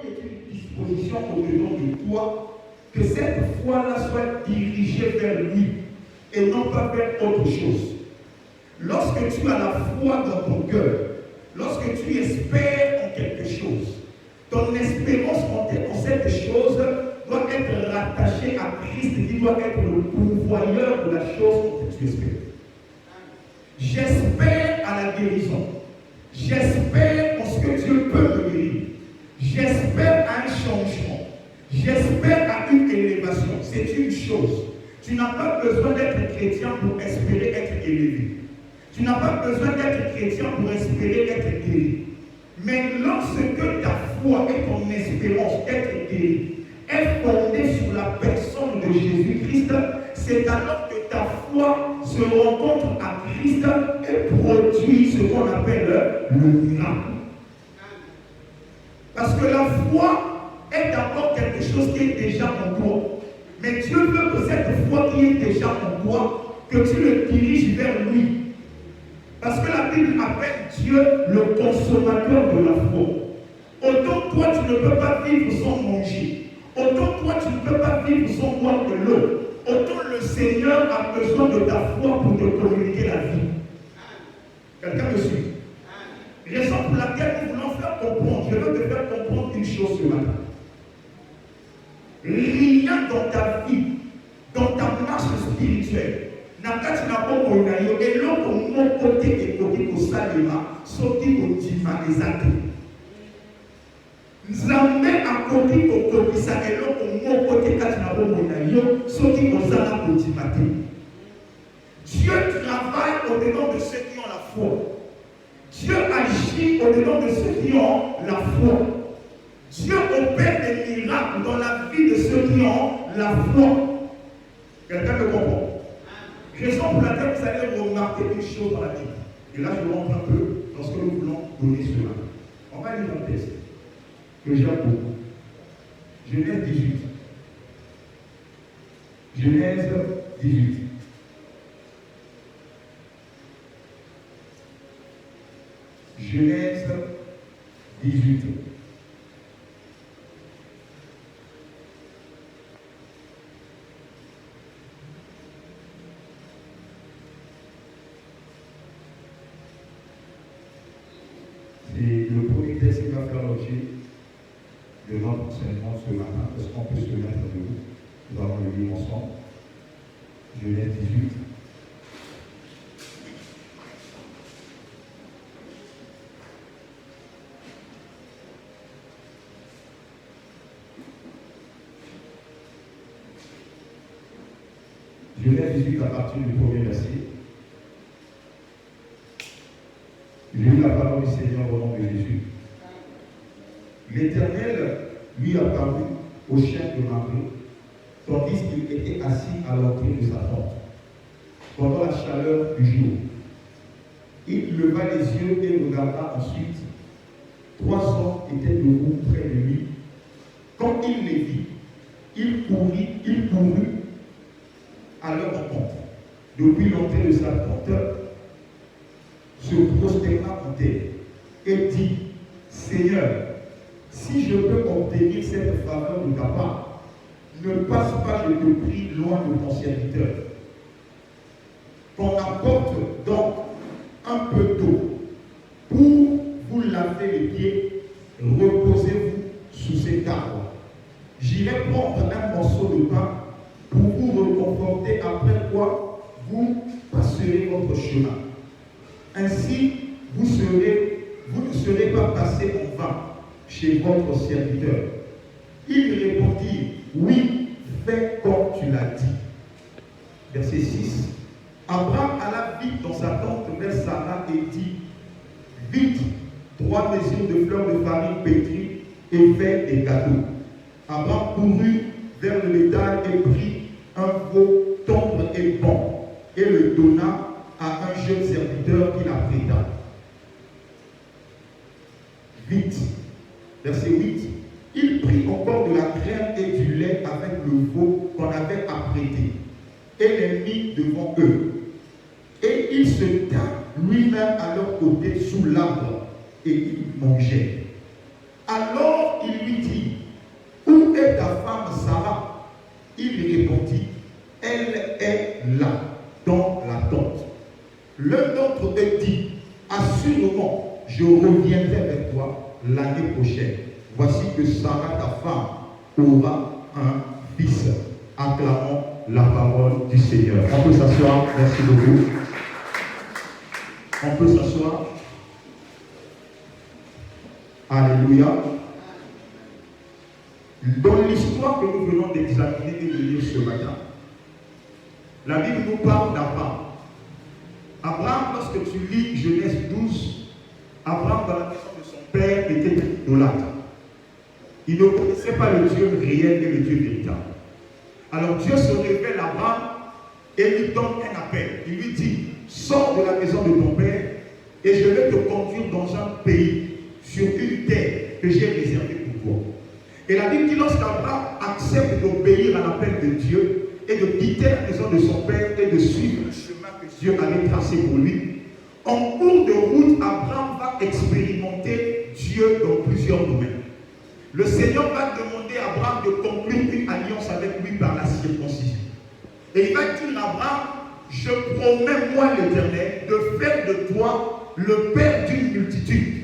qui est une disposition au-dedans de toi, que cette foi-là soit dirigée vers lui et non pas vers autre chose. Lorsque tu as la foi dans ton cœur, lorsque tu espères en quelque chose, ton espérance en cette chose doit être rattachée à Christ qui doit être le pourvoyeur de la chose que tu espères. J'espère à la guérison. J'espère en ce que Dieu peut me guérir. J'espère à un changement. J'espère à une élévation. C'est une chose. Tu n'as pas besoin d'être chrétien pour espérer être élevé. Tu n'as pas besoin d'être chrétien pour espérer être guéri. Mais lorsque ta foi et ton espérance d'être guéri est fondée sur la personne de Jésus-Christ, c'est alors que ta foi se rencontre à Christ et produit ce qu'on appelle le miracle. Parce que la foi est d'abord quelque chose qui est déjà en toi. Mais Dieu veut que cette foi qui est déjà en toi, que tu le diriges vers lui. Parce que la Bible appelle Dieu le consommateur de la foi. Autant toi tu ne peux pas vivre sans manger. Autant toi tu ne peux pas vivre sans boire de l'eau. Autant le Seigneur a besoin de ta foi pour te communiquer la vie. Quelqu'un me suit? Raison pour laquelle nous voulons faire comprendre. Je veux te faire comprendre une chose ce matin. Rien dans ta vie, dans ta marche spirituelle, nakati na bongo na yo eloko moko te ekoki kosalema soki kondima eza te. Nzambe akoki kokokisa eloko moko te kati na bongo na yo soki kozala kondima te. Dieu travaille au-dedans de ceux qui ont la foi. Dieu agit au-dedans de ceux qui ont la foi. Dieu opère des miracles dans la vie de ceux qui ont la foi. Quelqu'un me comprend? Raison pour laquelle vous allez remarquer une chose dans la Bible. Et là, je rentre un peu dans ce que nous voulons donner cela. On va lire un texte que j'aime beaucoup. Genèse 18. Genèse 18. Genèse 18. C'est le premier texte qui va faire l'objet de notre enseignement ce matin. Est-ce qu'on peut se mettre debout? Nous allons le lire ensemble. Genèse 18. Genèse 18 à partir du premier verset. J'ai lu la parole du Seigneur au nom de Jésus. L'Éternel lui apparut au chien de Mamré, tandis qu'il était assis à l'entrée de sa tente, pendant la chaleur du jour. Il leva les yeux et regarda ensuite. 3 hommes étaient debout près de lui. Quand il les vit, il courut à leur rencontre. Depuis l'entrée de sa tente, se prosterna en terre et dit: Seigneur, si je peux obtenir cette faveur de ta part, ne passe pas, je te prie, loin de ton serviteur. Qu'on apporte donc un peu d'eau pour vous laver les pieds, reposez-vous sous cet arbre. J'irai prendre un morceau de pain pour vous reconforter, après quoi vous passerez votre chemin. Ainsi, vous ne serez pas passé en vain chez votre serviteur. Il répondit: oui, fais comme tu l'as dit. Verset 6. Abraham alla vite dans sa tente vers Sarah et dit: vite, 3 mesures de fleurs de farine pétrie et fais des gâteaux. Abraham courut vers le bétail et prit un veau tendre et bon et le donna à un jeune serviteur qui l'apprêta. Vite. Verset 8. Il prit encore de la crème et du lait avec le veau qu'on avait apprêté et les mit devant eux. Et il se tint lui-même à leur côté sous l'arbre et il mangeait. Alors il lui dit: l'année prochaine, voici que Sarah, ta femme, aura un fils. Acclamons la parole du Seigneur. On peut s'asseoir. Merci beaucoup. On peut s'asseoir. Alléluia. Dans l'histoire que nous venons d'examiner et de lire ce matin, la Bible nous parle d'Abraham. Abraham, lorsque tu lis Genèse 12, Abraham, dans la maison de son père, était idolâtre. Il ne connaissait pas le Dieu réel et le Dieu véritable. Alors Dieu se révèle à Abraham et lui donne un appel. Il lui dit, sors de la maison de ton père et je vais te conduire dans un pays, sur une terre que j'ai réservée pour toi. Et la Bible dit, lorsqu'Abraham accepte d'obéir à l'appel de Dieu et de quitter la maison de son père et de suivre le chemin que Dieu avait tracé pour lui, en cours de route, Abraham va expérimenter Dieu dans plusieurs domaines. Le Seigneur va demander à Abraham de conclure une alliance avec lui par la circoncision. Et il va dire à Abraham, je promets, moi l'Éternel, de faire de toi le père d'une multitude.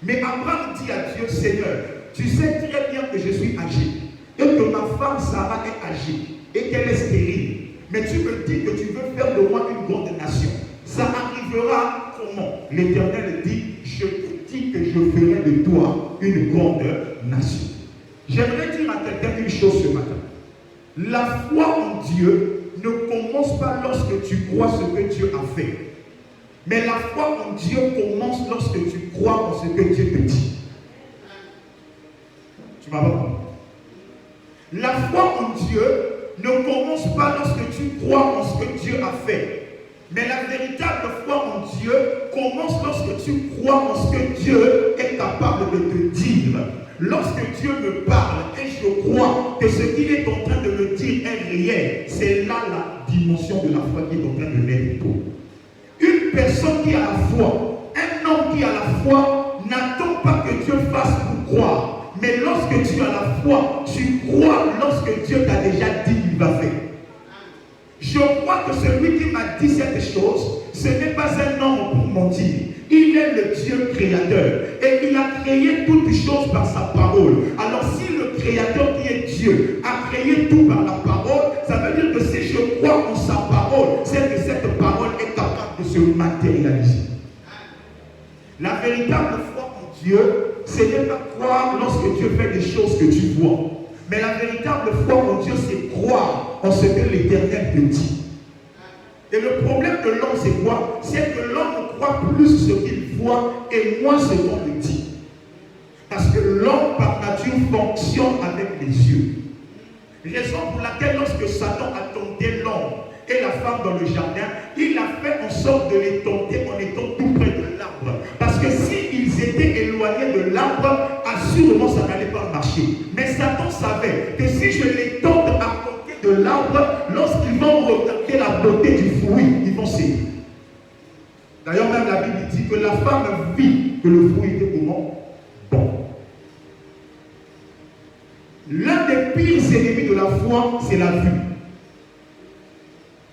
Mais Abraham dit à Dieu, Seigneur, tu sais très bien que je suis âgé, et que ma femme Sarah est âgée, et qu'elle est stérile. Mais tu me dis que tu veux faire de moi une grande nation. Ça arrivera comment? L'Éternel dit, je te dis que je ferai de toi une grande nation. J'aimerais dire à quelqu'un une chose ce matin. La foi en Dieu ne commence pas lorsque tu crois ce que Dieu a fait. Mais la foi en Dieu commence lorsque tu crois en ce que Dieu te dit. Tu m'as pas compris? La foi en Dieu ne commence pas lorsque tu crois en ce que Dieu a fait. Mais la véritable foi en Dieu commence lorsque tu crois en ce que Dieu est capable de te dire. Lorsque Dieu me parle et je crois que ce qu'il est en train de me dire est réel, c'est là la dimension de la foi qui est en train de naître pour. Une personne qui a la foi, un homme qui a la foi, n'attend pas que Dieu fasse pour croire. Mais lorsque tu as la foi, tu crois lorsque Dieu t'a déjà dit qu'il va faire. Je crois que celui qui m'a dit cette chose, ce n'est pas un homme pour mentir. Il est le Dieu créateur. Et il a créé toutes choses par sa parole. Alors si le créateur qui est Dieu a créé tout par la parole, ça veut dire que si je crois en sa parole, c'est que cette parole est capable de se matérialiser. La véritable foi en Dieu, ce n'est pas croire lorsque Dieu fait des choses que tu vois. Mais la véritable foi en Dieu, c'est croire en ce que l'Éternel te dit. Et le problème de l'homme, c'est quoi? C'est que l'homme croit plus ce qu'il voit et moins ce qu'on lui dit. Parce que l'homme, par nature, fonctionne avec les yeux. Raison pour laquelle, lorsque Satan a tenté l'homme et la femme dans le jardin, il a fait en sorte de les tenter en étant tout près de l'arbre. Parce que s'ils étaient éloignés de l'arbre, assurément ça n'allait pas marcher. Mais Satan savait que si je les tente à côté de l'arbre, lorsqu'ils vont regarder la beauté du fruit, ils vont séduire. D'ailleurs, même la Bible dit que la femme vit que le fruit était comment? Bon. L'un des pires ennemis de la foi, c'est la vue.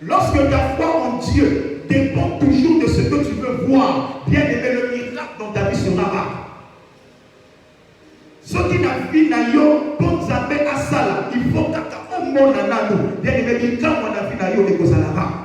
Lorsque ta foi en Dieu dépend toujours de ce que tu veux voir, bien aimé, le miracle dans ta vie sera rare. Ce qui n'a vu nayo, bon zabe asala, il faut qu'à un monde nanano, bien aimé, il quand on a vu nayo les kosalara.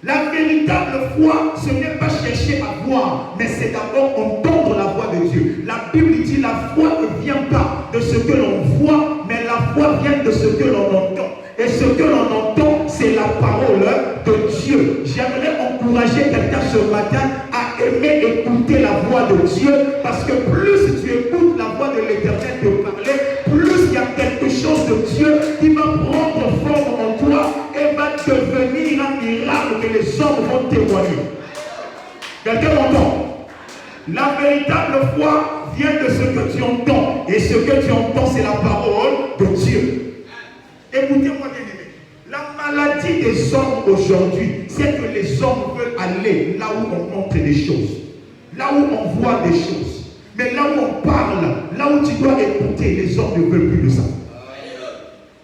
La véritable foi, ce n'est pas chercher à voir, mais c'est d'abord entendre la voix de Dieu. La Bible dit la foi ne vient pas de ce que l'on voit, mais la foi vient de ce que l'on entend. Et ce que l'on entend, c'est la parole de Dieu. J'aimerais encourager quelqu'un ce matin à aimer écouter la voix de Dieu, parce que plus tu écoutes la voix de l'Éternel te parler, plus il y a quelque chose de Dieu qui va prendre forme en toi et va devenir un miracle que les hommes vont témoigner. Quelqu'un m'entend? La véritable foi vient de ce que tu entends, et ce que tu entends, c'est la parole de Dieu. Écoutez-moi bien aimé, la maladie des hommes aujourd'hui, c'est que les hommes veulent aller là où on montre des choses, là où on voit des choses. Mais là où on parle, là où tu dois écouter, les hommes ne veulent plus de ça.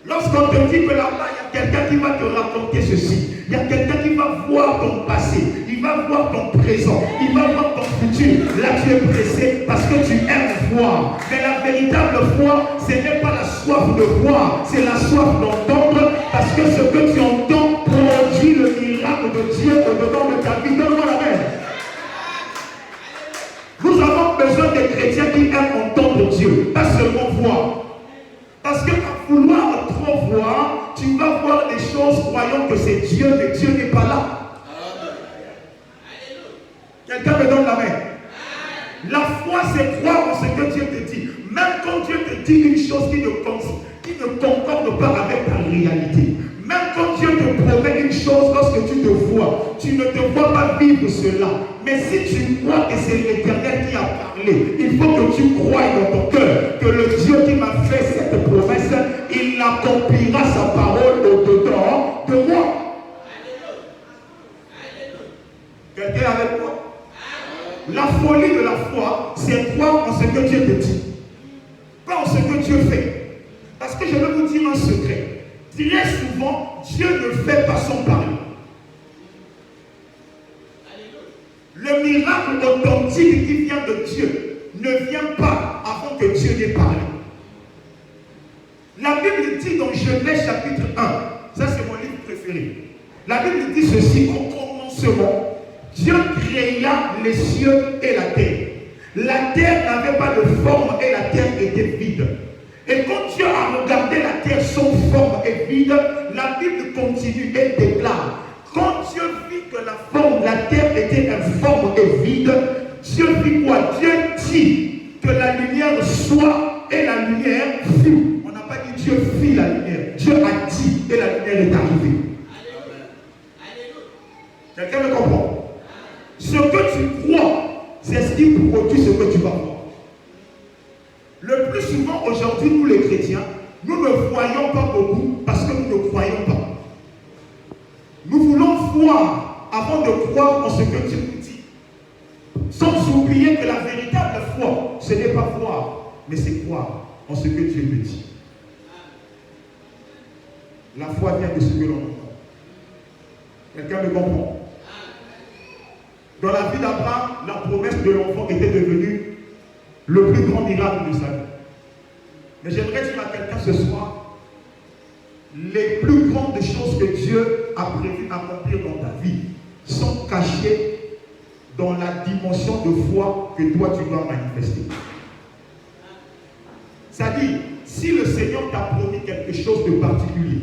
Lorsqu'on te dit que là-bas, il y a quelqu'un qui va te raconter ceci, il y a quelqu'un qui va voir ton passé, il va va voir ton présent, il va voir ton futur. Là, tu es pressé parce que tu aimes voir. Mais la véritable foi, ce n'est pas la soif de voir, c'est la soif d'entendre, parce que ce que tu entends produit le miracle de Dieu au-dedans de ta vie. Donne-moi la main. Nous avons besoin des chrétiens qui aiment entendre Dieu, pas seulement voir. Parce qu'à vouloir trop voir, tu vas voir des choses croyant que c'est Dieu, mais Dieu n'est pas là. Quelqu'un me donne la main. La foi, c'est croire en ce que Dieu te dit. Même quand Dieu te dit une chose qui ne concorde pas avec ta réalité. Même quand Dieu te promet une chose, lorsque tu te vois, tu ne te vois pas vivre cela. Mais si tu crois que c'est l'Éternel qui a parlé, il faut que tu croies dans ton cœur que le Dieu qui m'a fait cette promesse, il accomplira sa parole au-dedans de moi. Quelqu'un est avec moi? La folie de la foi, c'est croire en ce que Dieu te dit, pas en ce que Dieu fait. Parce que je vais vous dire un secret. Très souvent, Dieu ne fait pas son parler. Le miracle authentique qui vient de Dieu ne vient pas avant que Dieu n'ait parlé. La Bible dit dans Genèse chapitre 1, ça c'est mon livre préféré. La Bible dit ceci: au commencement, Dieu créa les cieux et la terre. La terre n'avait pas de forme et la terre était vide. Et quand Dieu a regardé la terre sans forme et vide, la Bible continue et déclare: quand Dieu vit que la terre était informe et vide, Dieu fit quoi? Dieu dit que la lumière soit et la lumière fut. On n'a pas dit Dieu fit la lumière. Dieu a dit et la lumière est arrivée. Quelqu'un me comprend? Ce que tu crois, c'est ce qui produit ce que tu vas voir. Le plus souvent aujourd'hui, nous les chrétiens, nous ne voyons pas beaucoup parce que nous ne croyons pas. Nous voulons voir avant de croire en ce que Dieu nous dit. Sans oublier que la véritable foi, ce n'est pas voir, mais c'est croire en ce que Dieu nous dit. La foi vient de ce que l'on entend. Quelqu'un me comprend? Dans la vie d'Abraham, la promesse de l'enfant était devenue le plus grand miracle de sa vie. Mais j'aimerais dire à quelqu'un ce soir, les plus grandes choses que Dieu a prévu accomplir dans ta vie sont cachées dans la dimension de foi que toi tu dois manifester. C'est-à-dire, si le Seigneur t'a promis quelque chose de particulier,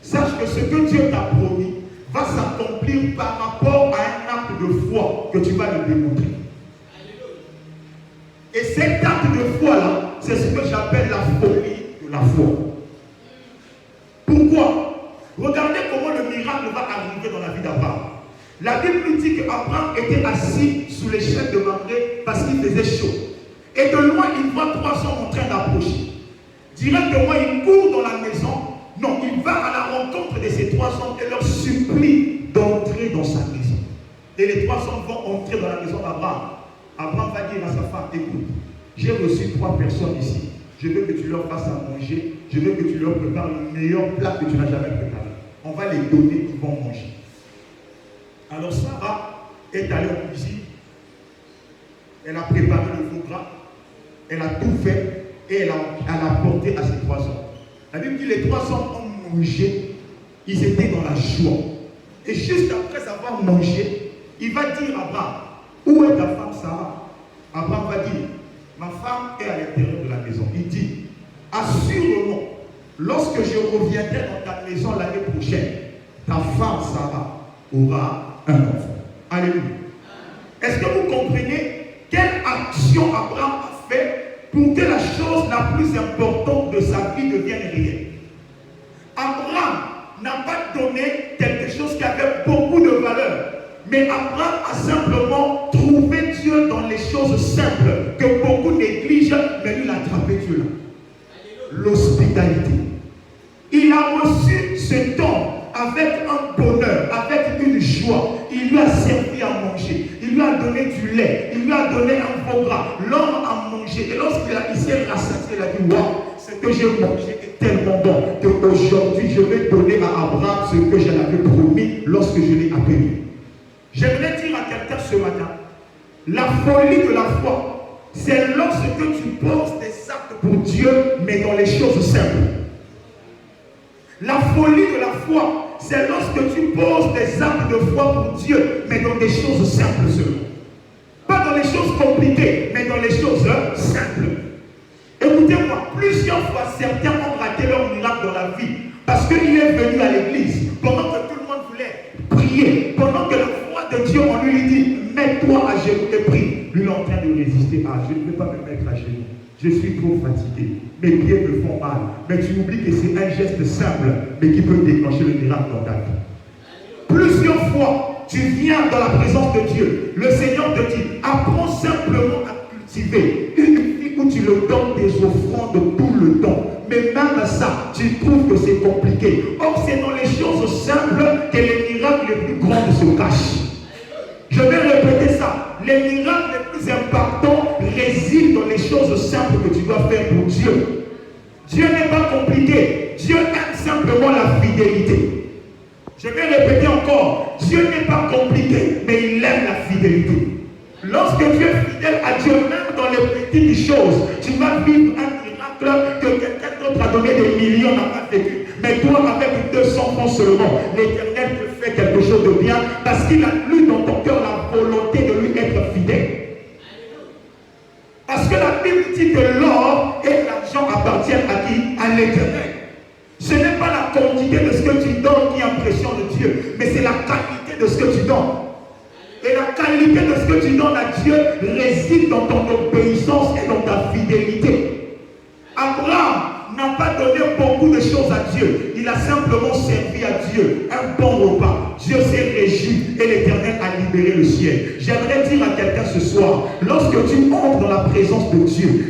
sache que ce que Dieu t'a promis va s'accomplir par rapport à un acte de foi que tu vas le démontrer. Et cet acte de foi-là, c'est ce que j'appelle la folie de la foi. Pourquoi? Regardez comment le miracle va arriver dans la vie d'Abraham. La Bible nous dit qu'Abraham était assis sous les chênes de Mamré parce qu'il faisait chaud. Et de loin, il voit 3 hommes en train d'approcher. Directement, il court dans la maison. Non, il va à la rencontre de ces 3 hommes et leur supplie d'entrer dans sa maison. Et les 3 hommes vont entrer dans la maison d'Abraham. Abraham va dire à sa femme: écoute, j'ai reçu 3 personnes ici. Je veux que tu leur fasses à manger. Je veux que tu leur prépares le meilleur plat que tu n'as jamais préparé. On va les donner, ils vont manger. Alors Sarah est allée en cuisine. Elle a préparé le foie gras. Elle a tout fait. Et elle a apporté à ces 3 hommes. La Bible dit les 3 hommes ont mangé. Ils étaient dans la joie. Et juste après avoir mangé, il va dire à Abraham: où est ta femme Sarah? Abraham va dire: ma femme est à l'intérieur de la maison. Il dit: assurément, lorsque je reviendrai dans ta maison l'année prochaine, ta femme Sarah aura un enfant. Alléluia. Est-ce que vous comprenez quelle action Abraham a fait pour que la chose la plus importante de sa vie devienne réelle? Abraham n'a pas donné quelque chose qui avait beaucoup de valeur. Mais Abraham a simplement trouvé Dieu dans les choses simples que beaucoup négligent, mais lui il a attrapé Dieu là. L'hospitalité. Il a reçu cet homme avec un bonheur, avec une joie. Il lui a servi à manger. Il lui a donné du lait. Il lui a donné un foie gras. L'homme a mangé. Et lorsqu'il s'est rassasié, il a dit: waouh, ce que j'ai mangé est tellement bon qu'aujourd'hui je vais donner à Abraham ce que je l'avais promis lorsque je l'ai appelé. J'aimerais dire certains ce matin. La folie de la foi, c'est lorsque tu poses des actes pour Dieu, mais dans les choses simples. La folie de la foi, c'est lorsque tu poses des actes de foi pour Dieu, mais dans des choses simples seulement. Pas dans les choses compliquées, mais dans les choses simples. Écoutez-moi, plusieurs fois, certains ont raté leur miracle dans la vie parce qu'il est venu à l'église pendant que tout le monde voulait prier, pendant que la foi de Dieu, on lui dit, mets-toi à genoux et prie. Lui, il est en train de résister. Ah, je ne vais pas me mettre à genoux. Je suis trop fatigué. Mes pieds me font mal. Mais tu oublies que c'est un geste simple, mais qui peut déclencher le miracle dans ta vie. Plusieurs fois, tu viens dans la présence de Dieu. Le Seigneur te dit, apprends simplement à cultiver une vie où tu le donnes des offrandes tout le temps. Mais même ça, tu trouves que c'est compliqué. Or, c'est dans les choses simples que les miracles les plus grands se cachent. Je vais répéter ça. Les miracles les plus impactants résident dans les choses simples que tu dois faire pour Dieu. Dieu n'est pas compliqué. Dieu aime simplement la fidélité. Je vais répéter encore. Dieu n'est pas compliqué, mais il aime la fidélité. Lorsque tu es fidèle à Dieu, même dans les petites choses, tu vas vivre un miracle que quelqu'un d'autre a donné des millions n'a pas vécu. Mais toi, avec 200 francs seulement, l'Éternel te fait quelque chose de bien parce qu'il a lu dans ton cœur la volonté de lui être fidèle. Parce que la Bible dit que l'or et l'argent appartiennent à qui? À l'Éternel. Ce n'est pas la quantité de ce que tu donnes qui impressionne Dieu, mais c'est la qualité de ce que tu donnes. Et la qualité de ce que tu donnes à Dieu réside dans ton obéissance et dans ta fidélité. Abraham n'a pas donné beaucoup de choses à Dieu. Il a simplement servi à Dieu un bon repas. Dieu s'est réjoui et l'Éternel a libéré le ciel. J'aimerais dire à quelqu'un ce soir, lorsque tu entres dans la présence de Dieu,